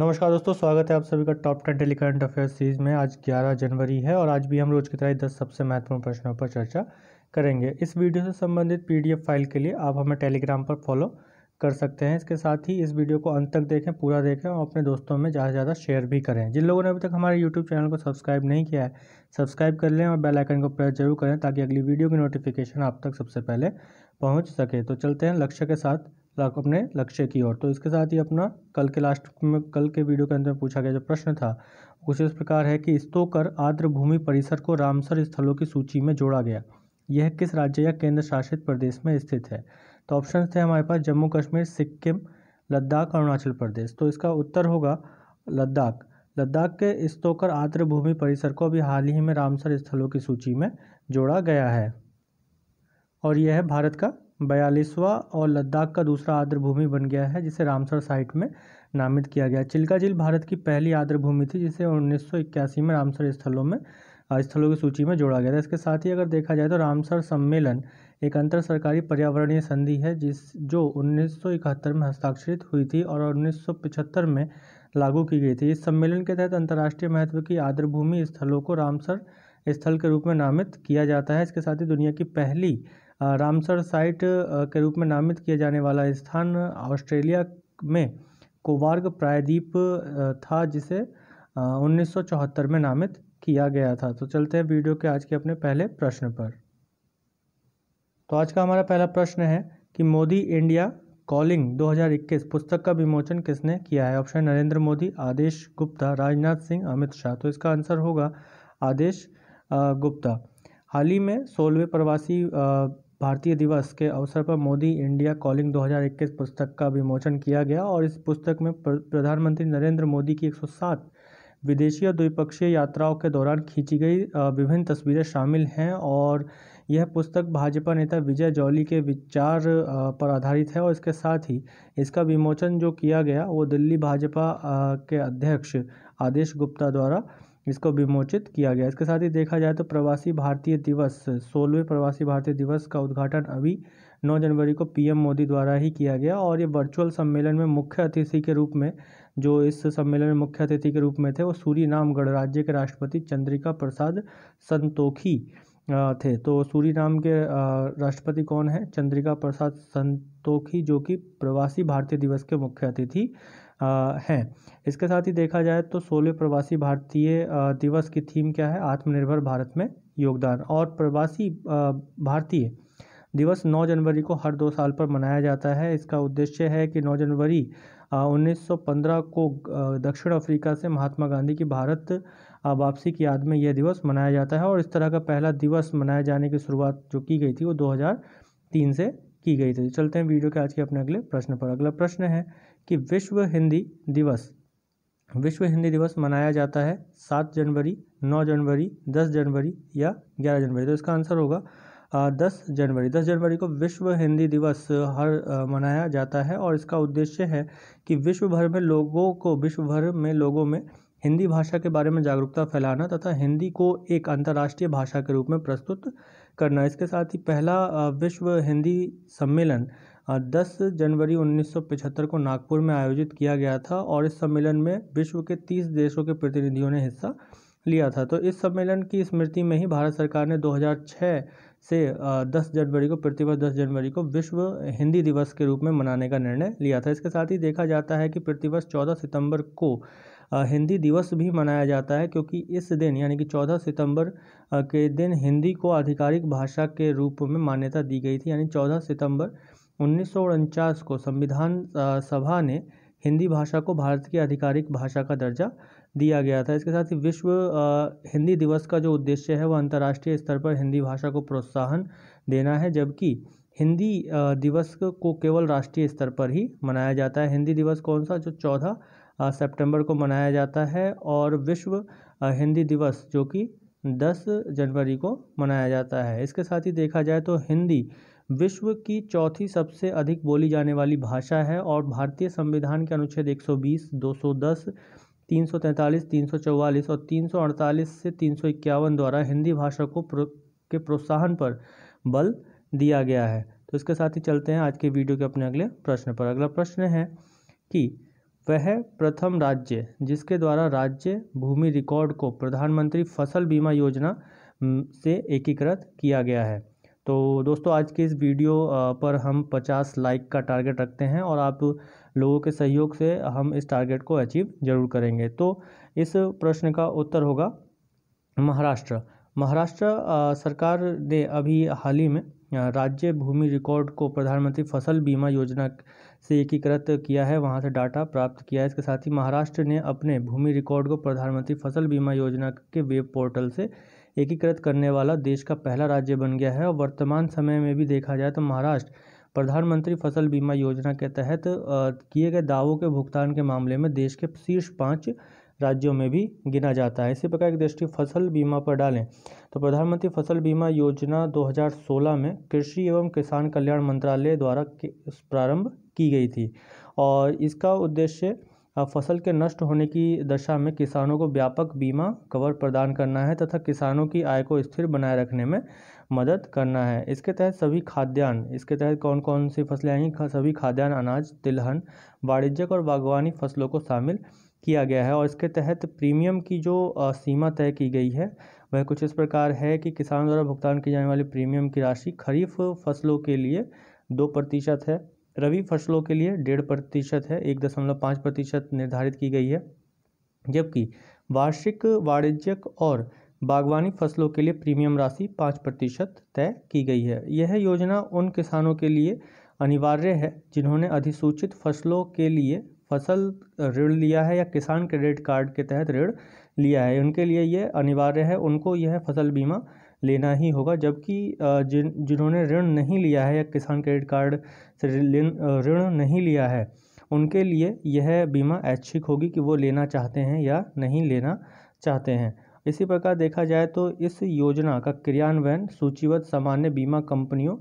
नमस्कार दोस्तों, स्वागत है आप सभी का top 10 daily current affairs series में। आज 11 जनवरी है और आज भी हम रोज की तरह 10 सबसे महत्वपूर्ण प्रश्नों पर चर्चा करेंगे। इस वीडियो से संबंधित पीडीएफ फाइल के लिए आप हमें टेलीग्राम पर फॉलो कर सकते हैं। इसके साथ ही इस वीडियो को अंत तक देखें, पूरा देखें और अपने दोस्तों में ज़्यादा से ज़्यादा शेयर भी करें। जिन लोगों ने अभी तक हमारे यूट्यूब चैनल को सब्सक्राइब नहीं किया है, सब्सक्राइब कर लें और बेल आइकन को प्रेस जरूर करें ताकि अगली वीडियो की नोटिफिकेशन आप तक सबसे पहले पहुँच सके। तो चलते हैं लक्ष्य के साथ अपने लक्ष्य की ओर। तो इसके साथ ही अपना कल के वीडियो के अंदर पूछा गया जो प्रश्न था कुछ इस प्रकार है कि स्तोकर आर्द्र भूमि परिसर को रामसर स्थलों की सूची में जोड़ा गया, यह किस राज्य या केंद्र शासित प्रदेश में स्थित है। तो ऑप्शन थे हमारे पास जम्मू कश्मीर, सिक्किम, लद्दाख, अरुणाचल प्रदेश। तो इसका उत्तर होगा लद्दाख। लद्दाख के स्तोकर आर्द्र भूमि परिसर को अभी हाल ही में रामसर स्थलों की सूची में जोड़ा गया है और यह है भारत का 42वां और लद्दाख का दूसरा आर्द्र भूमि बन गया है जिसे रामसर साइट में नामित किया गया। चिल्का झील भारत की पहली आर्द्र भूमि थी जिसे 1981 में रामसर स्थलों की सूची में जोड़ा गया था। इसके साथ ही अगर देखा जाए तो रामसर सम्मेलन एक अंतर सरकारी पर्यावरणीय संधि है जो 1971 में हस्ताक्षरित हुई थी और 1975 में लागू की गई थी। इस सम्मेलन के तहत अंतर्राष्ट्रीय महत्व की आर्द्र भूमि स्थलों को रामसर स्थल के रूप में नामित किया जाता है। इसके साथ ही दुनिया की पहली रामसर साइट के रूप में नामित किया जाने वाला स्थान ऑस्ट्रेलिया में कोवार्ग प्रायद्वीप था जिसे 1974 में नामित किया गया था। तो चलते हैं वीडियो के आज के अपने पहले प्रश्न पर। तो आज का हमारा पहला प्रश्न है कि मोदी इंडिया कॉलिंग 2021 पुस्तक का विमोचन किसने किया है। ऑप्शन नरेंद्र मोदी, आदेश गुप्ता, राजनाथ सिंह, अमित शाह। तो इसका आंसर होगा आदेश गुप्ता। हाल ही में 16वें प्रवासी भारतीय दिवस के अवसर पर मोदी इंडिया कॉलिंग 2021 पुस्तक का विमोचन किया गया और इस पुस्तक में प्रधानमंत्री नरेंद्र मोदी की 107 विदेशी और द्विपक्षीय यात्राओं के दौरान खींची गई विभिन्न तस्वीरें शामिल हैं और यह पुस्तक भाजपा नेता विजय जौली के विचार पर आधारित है और इसके साथ ही इसका विमोचन जो किया गया वो दिल्ली भाजपा के अध्यक्ष आदेश गुप्ता द्वारा इसको विमोचित किया गया। इसके साथ ही देखा जाए तो प्रवासी भारतीय दिवस 16वें प्रवासी भारतीय दिवस का उद्घाटन अभी 9 जनवरी को पीएम मोदी द्वारा ही किया गया और ये वर्चुअल सम्मेलन में मुख्य अतिथि के रूप में जो इस सम्मेलन में मुख्य अतिथि के रूप में थे वो सूरीनाम गणराज्य के राष्ट्रपति चंद्रिका प्रसाद संतोखी थे। तो सूरीनाम के राष्ट्रपति कौन है? चंद्रिका प्रसाद संतोखी, जो कि प्रवासी भारतीय दिवस के मुख्य अतिथि हैं। इसके साथ ही देखा जाए तो 16वें प्रवासी भारतीय दिवस की थीम क्या है? आत्मनिर्भर भारत में योगदान। और प्रवासी भारतीय दिवस 9 जनवरी को हर 2 साल पर मनाया जाता है। इसका उद्देश्य है कि 9 जनवरी 1915 को दक्षिण अफ्रीका से महात्मा गांधी की भारत वापसी की याद में यह दिवस मनाया जाता है और इस तरह का पहला दिवस मनाए जाने की शुरुआत जो की गई थी वो 2003 से की गई थी। चलते हैं वीडियो के आज के अपने अगले प्रश्न पर। अगला प्रश्न है कि विश्व हिंदी दिवस मनाया जाता है 7 जनवरी, 9 जनवरी, 10 जनवरी या 11 जनवरी। तो इसका आंसर होगा 10 जनवरी। 10 जनवरी को विश्व हिंदी दिवस मनाया जाता है और इसका उद्देश्य है कि विश्व भर में लोगों में हिंदी भाषा के बारे में जागरूकता फैलाना तथा हिंदी को एक अंतर्राष्ट्रीय भाषा के रूप में प्रस्तुत करना। इसके साथ ही पहला विश्व हिंदी सम्मेलन 10 जनवरी 1975 को नागपुर में आयोजित किया गया था और इस सम्मेलन में विश्व के 30 देशों के प्रतिनिधियों ने हिस्सा लिया था। तो इस सम्मेलन की स्मृति में ही भारत सरकार ने 2006 से 10 जनवरी को प्रतिवर्ष 10 जनवरी को विश्व हिंदी दिवस के रूप में मनाने का निर्णय लिया था। इसके साथ ही देखा जाता है कि प्रतिवर्ष 14 सितंबर को हिंदी दिवस भी मनाया जाता है क्योंकि इस दिन यानी कि 14 सितंबर के दिन हिंदी को आधिकारिक भाषा के रूप में मान्यता दी गई थी। यानी 14 सितंबर 1949 को संविधान सभा ने हिंदी भाषा को भारत की आधिकारिक भाषा का दर्जा दिया गया था। इसके साथ ही विश्व हिंदी दिवस का जो उद्देश्य है वह अंतर्राष्ट्रीय स्तर पर हिंदी भाषा को प्रोत्साहन देना है, जबकि हिंदी दिवस को केवल राष्ट्रीय स्तर पर ही मनाया जाता है। हिंदी दिवस कौन सा? जो 14 सितंबर को मनाया जाता है और विश्व हिंदी दिवस जो कि 10 जनवरी को मनाया जाता है। इसके साथ ही देखा जाए तो हिंदी विश्व की चौथी सबसे अधिक बोली जाने वाली भाषा है और भारतीय संविधान के अनुच्छेद 120, 210, 343, 344 और 348 से 351 द्वारा हिंदी भाषा के प्रोत्साहन पर बल दिया गया है। तो इसके साथ ही चलते हैं आज के वीडियो के अपने अगले प्रश्न पर। अगला प्रश्न है कि वह प्रथम राज्य जिसके द्वारा राज्य भूमि रिकॉर्ड को प्रधानमंत्री फसल बीमा योजना से एकीकृत किया गया है। तो दोस्तों आज की इस वीडियो पर हम 50 लाइक का टारगेट रखते हैं और आप लोगों के सहयोग से हम इस टारगेट को अचीव जरूर करेंगे। तो इस प्रश्न का उत्तर होगा महाराष्ट्र। महाराष्ट्र सरकार ने अभी हाल ही में राज्य भूमि रिकॉर्ड को प्रधानमंत्री फसल बीमा योजना से एकीकृत किया है, वहां से डाटा प्राप्त किया है। इसके साथ ही महाराष्ट्र ने अपने भूमि रिकॉर्ड को प्रधानमंत्री फसल बीमा योजना के वेब पोर्टल से एकीकृत करने वाला देश का पहला राज्य बन गया है। और वर्तमान समय में भी देखा जाए तो महाराष्ट्र प्रधानमंत्री फसल बीमा योजना के तहत किए गए दावों के भुगतान के मामले में देश के शीर्ष 5 राज्यों में भी गिना जाता है। इसी प्रकार एक दृष्टि फसल बीमा पर डालें तो प्रधानमंत्री फसल बीमा योजना 2016 में कृषि एवं किसान कल्याण मंत्रालय द्वारा प्रारंभ की गई थी और इसका उद्देश्य फसल के नष्ट होने की दशा में किसानों को व्यापक बीमा कवर प्रदान करना है तथा किसानों की आय को स्थिर बनाए रखने में मदद करना है। इसके तहत सभी खाद्यान्न, इसके तहत कौन कौन सी फसलें आएंगी, सभी खाद्यान्न, अनाज, तिलहन, वाणिज्यिक और बागवानी फसलों को शामिल किया गया है। और इसके तहत प्रीमियम की जो सीमा तय की गई है वह कुछ इस प्रकार है कि किसानों द्वारा भुगतान की जाने वाली प्रीमियम की राशि खरीफ फसलों के लिए 2% है, रबी फसलों के लिए 1.5% है, 1.5% निर्धारित की गई है, जबकि वार्षिक, वाणिज्यिक और बागवानी फसलों के लिए प्रीमियम राशि 5% तय की गई है। यह योजना उन किसानों के लिए अनिवार्य है जिन्होंने अधिसूचित फसलों के लिए फसल ऋण लिया है या किसान क्रेडिट कार्ड के तहत ऋण लिया है। उनके लिए यह अनिवार्य है, उनको यह फसल बीमा लेना ही होगा। जबकि जिन्होंने ऋण नहीं लिया है या किसान क्रेडिट कार्ड से ऋण नहीं लिया है उनके लिए यह बीमा ऐच्छिक होगी कि वो लेना चाहते हैं या नहीं लेना चाहते हैं। इसी प्रकार देखा जाए तो इस योजना का क्रियान्वयन सूचीबद्ध सामान्य बीमा कंपनियों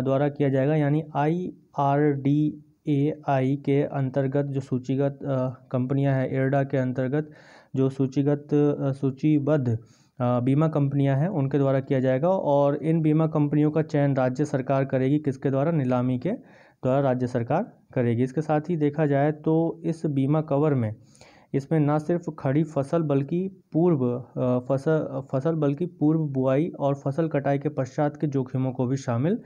द्वारा किया जाएगा, यानी IRDAI के अंतर्गत जो सूचीगत कंपनियां हैं, IRDA के अंतर्गत जो सूचीबद्ध बीमा कंपनियां हैं उनके द्वारा किया जाएगा। और इन बीमा कंपनियों का चयन राज्य सरकार करेगी, किसके द्वारा, नीलामी के द्वारा राज्य सरकार करेगी। इसके साथ ही देखा जाए तो इस बीमा कवर में इसमें न सिर्फ खड़ी फसल बल्कि पूर्व बुआई और फसल कटाई के पश्चात के जोखिमों को भी शामिल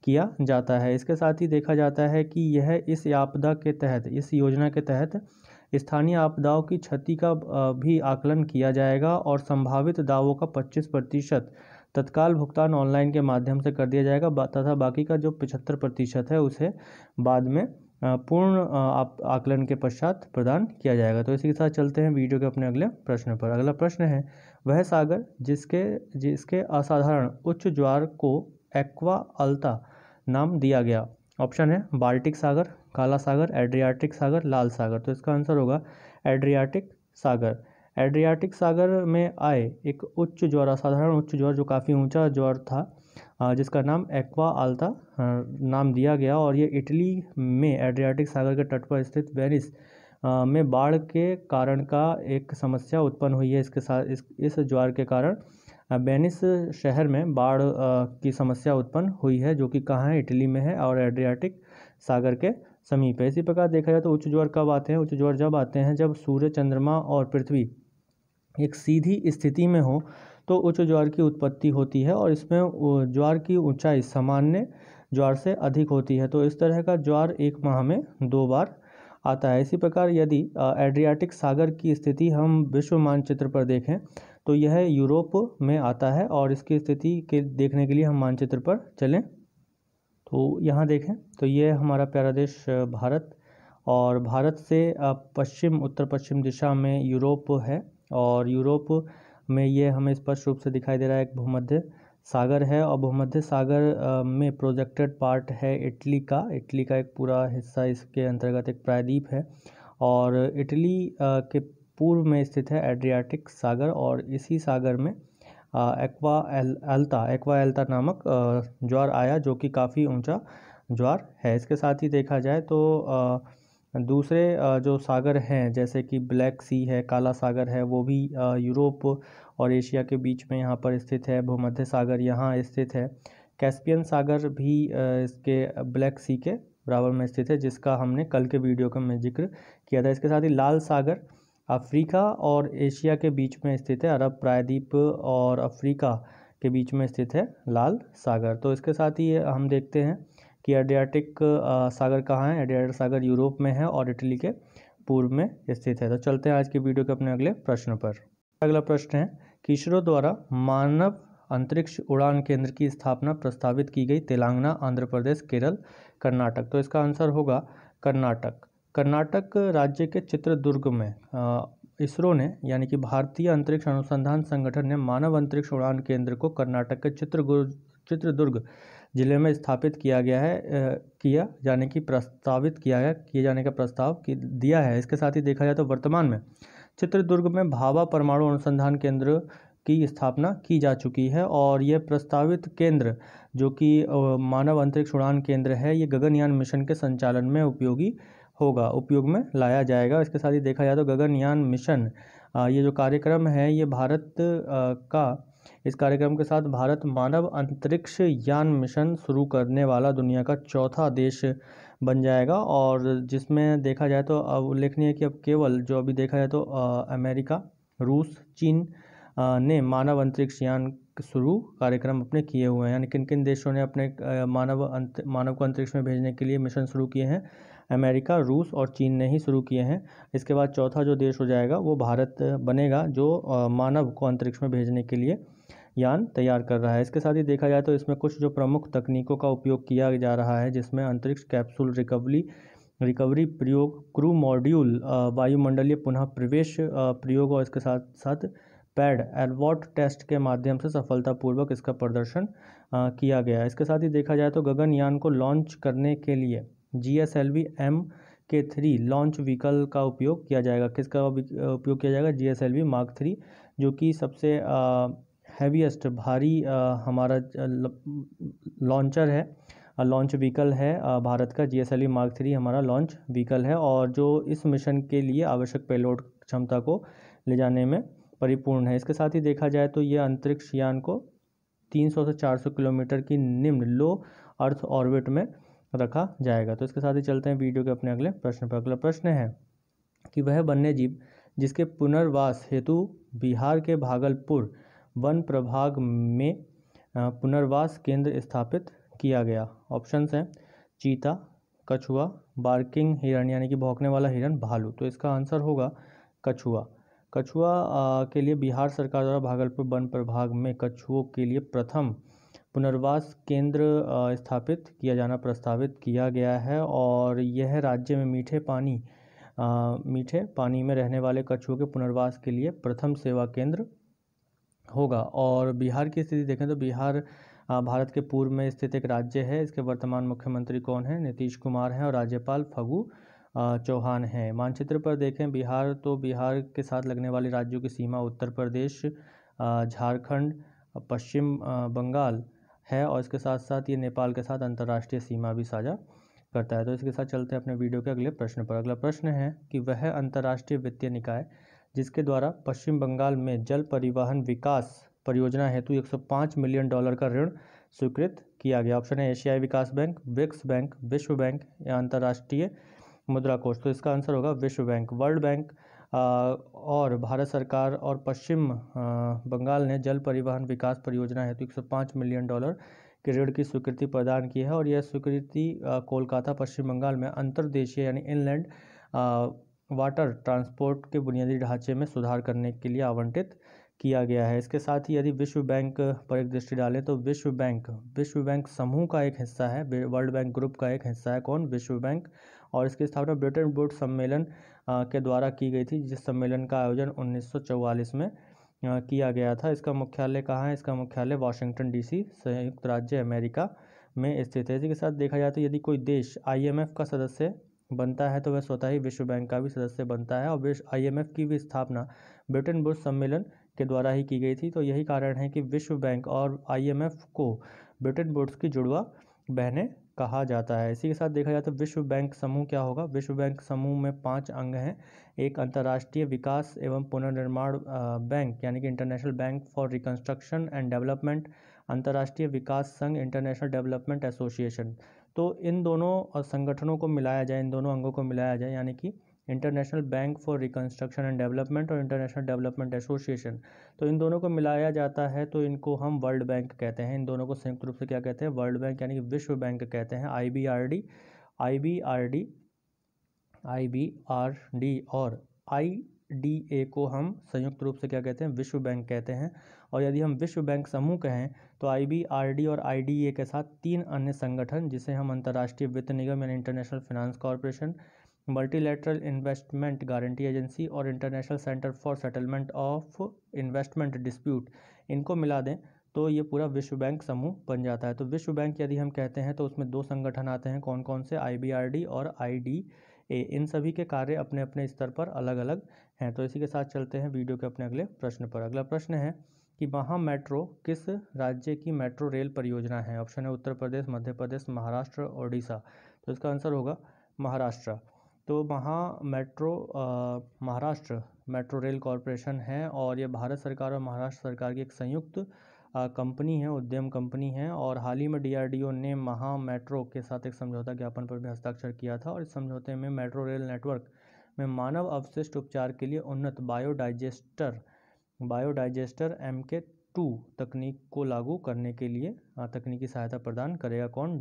किया जाता है। इसके साथ ही देखा जाता है कि यह इस आपदा के तहत, इस योजना के तहत स्थानीय आपदाओं की क्षति का भी आकलन किया जाएगा और संभावित दावों का 25% तत्काल भुगतान ऑनलाइन के माध्यम से कर दिया जाएगा तथा बाकी का जो 75% है उसे बाद में पूर्ण आकलन के पश्चात प्रदान किया जाएगा। तो इसी के साथ चलते हैं वीडियो के अपने अगले प्रश्न पर। अगला प्रश्न है, वह सागर जिसके असाधारण उच्च ज्वार को एक्वा अल्ता नाम दिया गया। ऑप्शन है बाल्टिक सागर, काला सागर, एड्रियाटिक सागर, लाल सागर। तो इसका आंसर होगा एड्रियाटिक सागर। एड्रियाटिक सागर में आए एक उच्च ज्वार, असाधारण उच्च ज्वार जो काफ़ी ऊंचा ज्वार था, जिसका नाम एक्वा अल्ता नाम दिया गया और ये इटली में एड्रियाटिक सागर के तट पर स्थित वेनिस में बाढ़ के कारण का एक समस्या उत्पन्न हुई है। इसके साथ इस ज्वार के कारण वेनिस शहर में बाढ़ की समस्या उत्पन्न हुई है, जो कि कहाँ है, इटली में है और एड्रियाटिक सागर के समीप है। इसी प्रकार देखा जाए तो उच्च ज्वार कब आते हैं? उच्च ज्वार जब आते हैं जब सूर्य, चंद्रमा और पृथ्वी एक सीधी स्थिति में हो तो उच्च ज्वार की उत्पत्ति होती है और इसमें ज्वार की ऊंचाई सामान्य ज्वार से अधिक होती है। तो इस तरह का ज्वार एक माह में 2 बार आता है। इसी प्रकार यदि एड्रियाटिक सागर की स्थिति हम विश्व मानचित्र पर देखें तो यह यूरोप में आता है और इसकी स्थिति के देखने के लिए हम मानचित्र पर चलें तो यहाँ देखें तो ये हमारा प्यारा देश भारत, और भारत से उत्तर पश्चिम दिशा में यूरोप है और यूरोप में ये हमें स्पष्ट रूप से दिखाई दे रहा है एक भूमध्य सागर है और भूमध्य सागर में प्रोजेक्टेड पार्ट है इटली का एक पूरा हिस्सा इसके अंतर्गत एक प्रायद्वीप है और इटली के पूर्व में स्थित है एड्रियाटिक सागर और इसी सागर में एक्वा एल्ता नामक ज्वार आया जो कि काफ़ी ऊंचा ज्वार है। इसके साथ ही देखा जाए तो दूसरे जो सागर हैं जैसे कि ब्लैक सी है, काला सागर है, वो भी यूरोप और एशिया के बीच में यहाँ पर स्थित है। भूमध्य सागर यहाँ स्थित है। कैस्पियन सागर भी इसके ब्लैक सी के बराबर में स्थित है, जिसका हमने कल के वीडियो का में जिक्र किया था। इसके साथ ही लाल सागर अफ्रीका और एशिया के बीच में स्थित है। अरब प्रायद्वीप और अफ्रीका के बीच में स्थित है लाल सागर। तो इसके साथ ही हम देखते हैं कि एड्रियाटिक सागर कहाँ है। एड्रियाटिक सागर यूरोप में है और इटली के पूर्व में स्थित है। तो चलते हैं आज की वीडियो के अपने अगले प्रश्न पर। अगला प्रश्न है कि इसरो द्वारा मानव अंतरिक्ष उड़ान केंद्र की स्थापना प्रस्तावित की गई तेलंगाना, आंध्र प्रदेश, केरल, कर्नाटक। तो इसका आंसर होगा कर्नाटक। कर्नाटक राज्य के चित्रदुर्ग में इसरो ने यानी कि भारतीय अंतरिक्ष अनुसंधान संगठन ने मानव अंतरिक्ष उड़ान केंद्र को कर्नाटक के चित्रदुर्ग जिले में स्थापित किया गया है, किए जाने का प्रस्ताव दिया है। इसके साथ ही देखा जाए तो वर्तमान में चित्रदुर्ग में भाभा परमाणु अनुसंधान केंद्र की स्थापना की जा चुकी है और यह प्रस्तावित केंद्र जो कि मानव अंतरिक्ष उड़ान केंद्र है, ये गगनयान मिशन के संचालन में उपयोग में लाया जाएगा। इसके साथ ही देखा जाए तो गगनयान मिशन ये जो कार्यक्रम है ये इस कार्यक्रम के साथ भारत मानव अंतरिक्ष यान मिशन शुरू करने वाला दुनिया का चौथा देश बन जाएगा। और जिसमें देखा जाए तो अब उल्लेखनीय है कि अब केवल जो अभी देखा जाए तो अमेरिका, रूस, चीन ने मानव अंतरिक्ष यान शुरू कार्यक्रम अपने किए हुए हैं। यानी किन किन देशों ने अपने मानव को अंतरिक्ष में भेजने के लिए मिशन शुरू किए हैं? अमेरिका, रूस और चीन ने ही शुरू किए हैं। इसके बाद चौथा जो देश हो जाएगा वो भारत बनेगा, जो मानव को अंतरिक्ष में भेजने के लिए यान तैयार कर रहा है। इसके साथ ही देखा जाए तो इसमें कुछ जो प्रमुख तकनीकों का उपयोग किया जा रहा है, जिसमें अंतरिक्ष कैप्सूल रिकवरी प्रयोग, क्रू मॉड्यूल, वायुमंडलीय पुनः प्रवेश प्रयोग और इसके साथ साथ पैड एलवॉट टेस्ट के माध्यम से सफलतापूर्वक इसका प्रदर्शन किया गया। इसके साथ ही देखा जाए तो गगनयान को लॉन्च करने के लिए GSLV Mk3 लॉन्च व्हीकल का उपयोग किया जाएगा। किसका उपयोग किया जाएगा? GSLV Mark 3, जो कि सबसे हैवीएस्ट भारी हमारा लॉन्चर है, लॉन्च व्हीकल है भारत का। GSLV Mark 3 हमारा लॉन्च व्हीकल है और जो इस मिशन के लिए आवश्यक पेलोड क्षमता को ले जाने में परिपूर्ण है। इसके साथ ही देखा जाए तो यह अंतरिक्ष यान को 300 से 400 किलोमीटर की निम्न लो अर्थ ऑर्बिट में रखा जाएगा। तो इसके साथ ही चलते हैं वीडियो के अपने अगले प्रश्न पर। अगला प्रश्न है कि वह वन्यजीव जिसके पुनर्वास हेतु बिहार के भागलपुर वन प्रभाग में पुनर्वास केंद्र स्थापित किया गया। ऑप्शंस हैं चीता, कछुआ, बार्किंग हिरण यानी कि भौंकने वाला हिरण, भालू। तो इसका आंसर होगा कछुआ। कछुआ के लिए बिहार सरकार द्वारा भागलपुर वन प्रभाग में कछुओं के लिए प्रथम पुनर्वास केंद्र स्थापित किया जाना प्रस्तावित किया गया है और यह राज्य में मीठे पानी में रहने वाले कछुओं के पुनर्वास के लिए प्रथम सेवा केंद्र होगा। और बिहार की स्थिति देखें तो बिहार भारत के पूर्व में स्थित एक राज्य है। इसके वर्तमान मुख्यमंत्री कौन है? नीतीश कुमार हैं और राज्यपाल फागू चौहान हैं। मानचित्र पर देखें बिहार, तो बिहार के साथ लगने वाले राज्यों की सीमा उत्तर प्रदेश, झारखंड, पश्चिम बंगाल है और इसके साथ साथ ये नेपाल के साथ अंतर्राष्ट्रीय सीमा भी साझा करता है। तो इसके साथ चलते हैं अपने वीडियो के अगले प्रश्न पर। अगला प्रश्न है कि वह अंतर्राष्ट्रीय वित्तीय निकाय जिसके द्वारा पश्चिम बंगाल में जल परिवहन विकास परियोजना हेतु $105 मिलियन का ऋण स्वीकृत किया गया। ऑप्शन है एशियाई विकास बैंक, ब्रिक्स बैंक, विश्व बैंक या अंतर्राष्ट्रीय मुद्रा कोष। तो इसका आंसर होगा विश्व बैंक। वर्ल्ड बैंक और भारत सरकार और पश्चिम बंगाल ने जल परिवहन विकास परियोजना हेतु $105 मिलियन के ऋण की स्वीकृति प्रदान की है और यह स्वीकृति कोलकाता, पश्चिम बंगाल में अंतर्देशीय यानी इनलैंड वाटर ट्रांसपोर्ट के बुनियादी ढांचे में सुधार करने के लिए आवंटित किया गया है। इसके साथ ही यदि विश्व बैंक पर एक दृष्टि डालें तो विश्व बैंक समूह का एक हिस्सा है, वर्ल्ड बैंक ग्रुप का एक हिस्सा है। कौन? विश्व बैंक। और इसकी स्थापना ब्रिटेन वुड्स सम्मेलन के द्वारा की गई थी, जिस सम्मेलन का आयोजन 1944 में किया गया था। इसका मुख्यालय कहाँ है? इसका मुख्यालय वाशिंगटन DC, संयुक्त राज्य अमेरिका में स्थित है। इसी के साथ देखा जाए तो यदि कोई देश IMF का सदस्य बनता है तो वह स्वतः ही विश्व बैंक का भी सदस्य बनता है और IMF की भी स्थापना ब्रिटेन वुड्स सम्मेलन के द्वारा ही की गई थी। तो यही कारण है कि विश्व बैंक और IMF को ब्रिटेन वुड्स की जुड़वा बहनें कहा जाता है। इसी के साथ देखा जाए तो विश्व बैंक समूह क्या होगा? विश्व बैंक समूह में 5 अंग हैं। एक अंतर्राष्ट्रीय विकास एवं पुनर्निर्माण बैंक यानी कि international bank for reconstruction and development, अंतर्राष्ट्रीय विकास संघ इंटरनेशनल डेवलपमेंट एसोसिएशन। तो इन दोनों संगठनों को मिलाया जाए, इन दोनों अंगों को मिलाया जाए, यानी कि international bank for reconstruction and development और इंटरनेशनल डेवलपमेंट एसोसिएशन, तो इन दोनों को मिलाया जाता है तो इनको हम वर्ल्ड बैंक कहते हैं। इन दोनों को संयुक्त रूप से क्या कहते हैं? वर्ल्ड बैंक यानी कि विश्व बैंक कहते हैं। IBRD, IBRD, IBRD और IDA को हम संयुक्त रूप से क्या कहते हैं? विश्व बैंक कहते हैं। और यदि हम विश्व बैंक समूह कहें तो IBRD और IDA के साथ 3 अन्य संगठन, जिसे हम अंतर्राष्ट्रीय वित्त निगम यानी international finance corporation, multilateral investment guarantee agency और international centre for settlement of investment dispute, इनको मिला दें तो ये पूरा विश्व बैंक समूह बन जाता है। तो विश्व बैंक यदि हम कहते हैं तो उसमें 2 संगठन आते हैं, कौन कौन से? IBRD और IDA। इन सभी के कार्य अपने अपने स्तर पर अलग अलग हैं। तो इसी के साथ चलते हैं वीडियो के अपने अगले प्रश्न पर। अगला प्रश्न है कि महा मेट्रो किस राज्य की मेट्रो रेल परियोजना है? ऑप्शन है उत्तर प्रदेश, मध्य प्रदेश, महाराष्ट्र, ओडिशा। तो इसका आंसर होगा महाराष्ट्र। तो महाराष्ट्र मेट्रो रेल कॉरपोरेशन है और ये भारत सरकार और महाराष्ट्र सरकार की एक संयुक्त कंपनी है, उद्यम कंपनी है। और हाल ही में DRDO ने महा मेट्रो के साथ एक समझौता ज्ञापन पर भी हस्ताक्षर किया था और इस समझौते में मेट्रो रेल नेटवर्क में मानव अवशिष्ट उपचार के लिए उन्नत बायोडाइजेस्टर MK2 तकनीक को लागू करने के लिए तकनीकी सहायता प्रदान करेगा। कौन?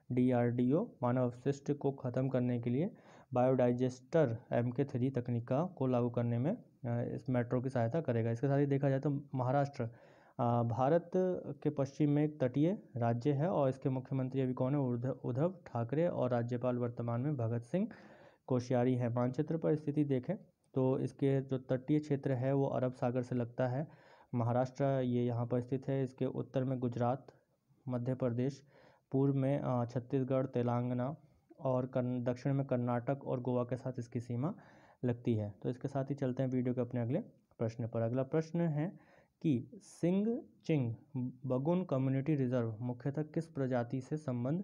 DRDO मानव अवशिष्ट को ख़त्म करने के लिए बायोडाइजेस्टर MK3 तकनीक को लागू करने में इस मेट्रो की सहायता करेगा। इसके साथ ही देखा जाए तो महाराष्ट्र भारत के पश्चिम में एक तटीय राज्य है और इसके मुख्यमंत्री अभी कौन है? उद्धव ठाकरे। और राज्यपाल वर्तमान में भगत सिंह कोश्यारी है। मानचित्र पर स्थिति देखें तो इसके जो तटीय क्षेत्र है वो अरब सागर से लगता है। महाराष्ट्र ये यहाँ पर स्थित है। इसके उत्तर में गुजरात, मध्य प्रदेश, पूर्व में छत्तीसगढ़, तेलंगाना और दक्षिण में कर्नाटक और गोवा के साथ इसकी सीमा लगती है। तो इसके साथ ही चलते हैं वीडियो के अपने अगले प्रश्न पर। अगला प्रश्न है कि सिंगचिंग बगुन कम्युनिटी रिजर्व मुख्यतः किस प्रजाति से संबंध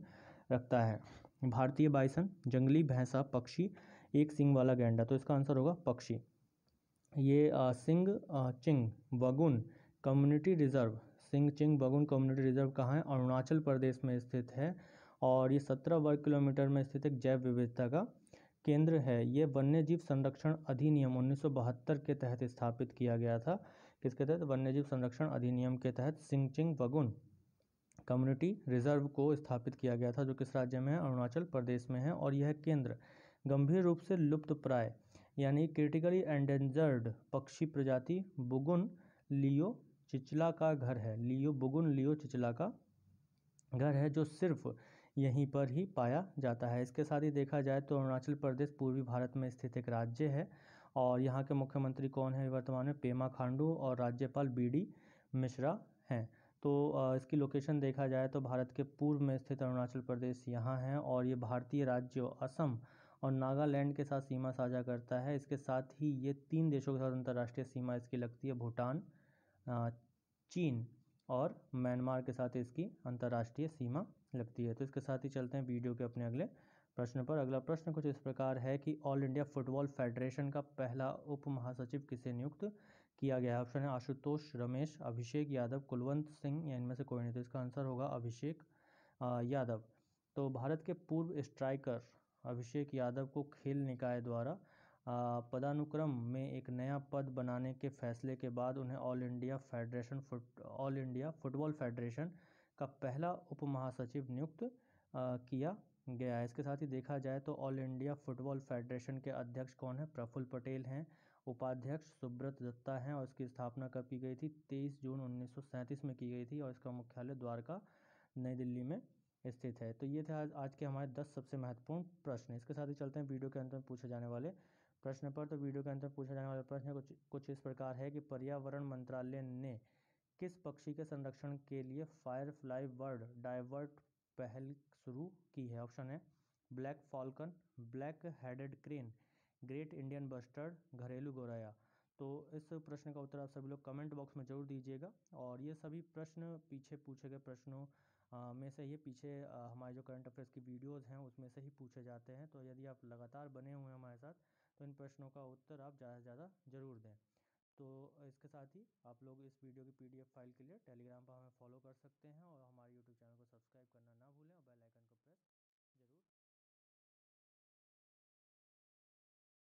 रखता है? भारतीय बाइसन, जंगली भैंसा, पक्षी, एक सींग वाला गैंडा। तो इसका आंसर होगा पक्षी। ये सिंगचिंग बगुन कम्युनिटी रिजर्व, सिंगचिंग बगुन कम्युनिटी रिजर्व कहाँ है? अरुणाचल प्रदेश में स्थित है और ये 17 वर्ग किलोमीटर में स्थित एक जैव विविधता का केंद्र है। ये वन्यजीव संरक्षण अधिनियम 1972 के तहत स्थापित किया गया था। किसके तहत? वन्यजीव संरक्षण अधिनियम के तहत सिंगचिंग बगुन कम्युनिटी रिजर्व को स्थापित किया गया था, जो किस राज्य में है? अरुणाचल प्रदेश में है। और यह केंद्र गंभीर रूप से लुप्तप्राय यानी क्रिटिकली एंडेंजर्ड पक्षी प्रजाति बुगुन लियो चिचला का घर है। बुगुन लियो चिचला का घर है, जो सिर्फ यहीं पर ही पाया जाता है। इसके साथ ही देखा जाए तो अरुणाचल प्रदेश पूर्वी भारत में स्थित एक राज्य है और यहाँ के मुख्यमंत्री कौन है वर्तमान में? पेमा खांडू। और राज्यपाल BD मिश्रा हैं। तो इसकी लोकेशन देखा जाए तो भारत के पूर्व में स्थित अरुणाचल प्रदेश यहाँ है और ये भारतीय राज्यों असम और नागालैंड के साथ सीमा साझा करता है। इसके साथ ही ये 3 देशों के साथ अंतर्राष्ट्रीय सीमा इसकी लगती है, भूटान, चीन और म्यांमार के साथ इसकी अंतर्राष्ट्रीय सीमा लगती है। तो इसके साथ ही चलते हैं वीडियो के अपने अगले प्रश्न पर। अगला प्रश्न कुछ इस प्रकार है कि ऑल इंडिया फुटबॉल फेडरेशन का पहला उप महासचिव किसे नियुक्त किया गया है? ऑप्शन है आशुतोष, रमेश, अभिषेक यादव, कुलवंत सिंह या इनमें से कोई नहीं। तो इसका आंसर होगा अभिषेक यादव। तो भारत के पूर्व स्ट्राइकर अभिषेक यादव को खेल निकाय द्वारा पदानुक्रम में एक नया पद बनाने के फैसले के बाद उन्हें ऑल इंडिया फुटबॉल फेडरेशन का पहला उप महासचिव नियुक्त किया गया है। इसके साथ ही देखा जाए तो ऑल इंडिया फुटबॉल फेडरेशन के अध्यक्ष कौन है? प्रफुल्ल पटेल हैं। उपाध्यक्ष सुब्रत दत्ता हैं और इसकी स्थापना कब की गई थी? 23 जून 1937 में की गई थी और इसका मुख्यालय द्वारका नई दिल्ली में स्थित है। तो ये थे आज के हमारे 10 सबसे महत्वपूर्ण प्रश्न। इसके साथ ही चलते हैं वीडियो के अंत में पूछे जाने वाले प्रश्न पर। तो वीडियो के अंत में पूछा जाने वाला प्रश्न कुछ इस प्रकार है कि पर्यावरण मंत्रालय ने किस पक्षी के संरक्षण के लिए फायरफ्लाई बर्ड डाइवर्ट पहल शुरू की है? ऑप्शन है black Falcon, black headed crane, great Indian bustard, घरेलू गौरैया। तो इस प्रश्न का उत्तर आप सभी लोग कमेंट बॉक्स में जरूर दीजिएगा। और ये सभी प्रश्न पीछे पूछे गए प्रश्नों में से ये पीछे हमारे जो करंट अफेयर्स की वीडियोज़ हैं उसमें से ही पूछे जाते हैं। तो यदि आप लगातार बने हुए हैं हमारे साथ तो इन प्रश्नों का उत्तर आप ज़्यादा से ज़्यादा ज़रूर दें। तो इसके साथ ही आप लोग इस वीडियो की PDF फाइल के लिए टेलीग्राम पर हमें फॉलो कर सकते हैं और हमारे YouTube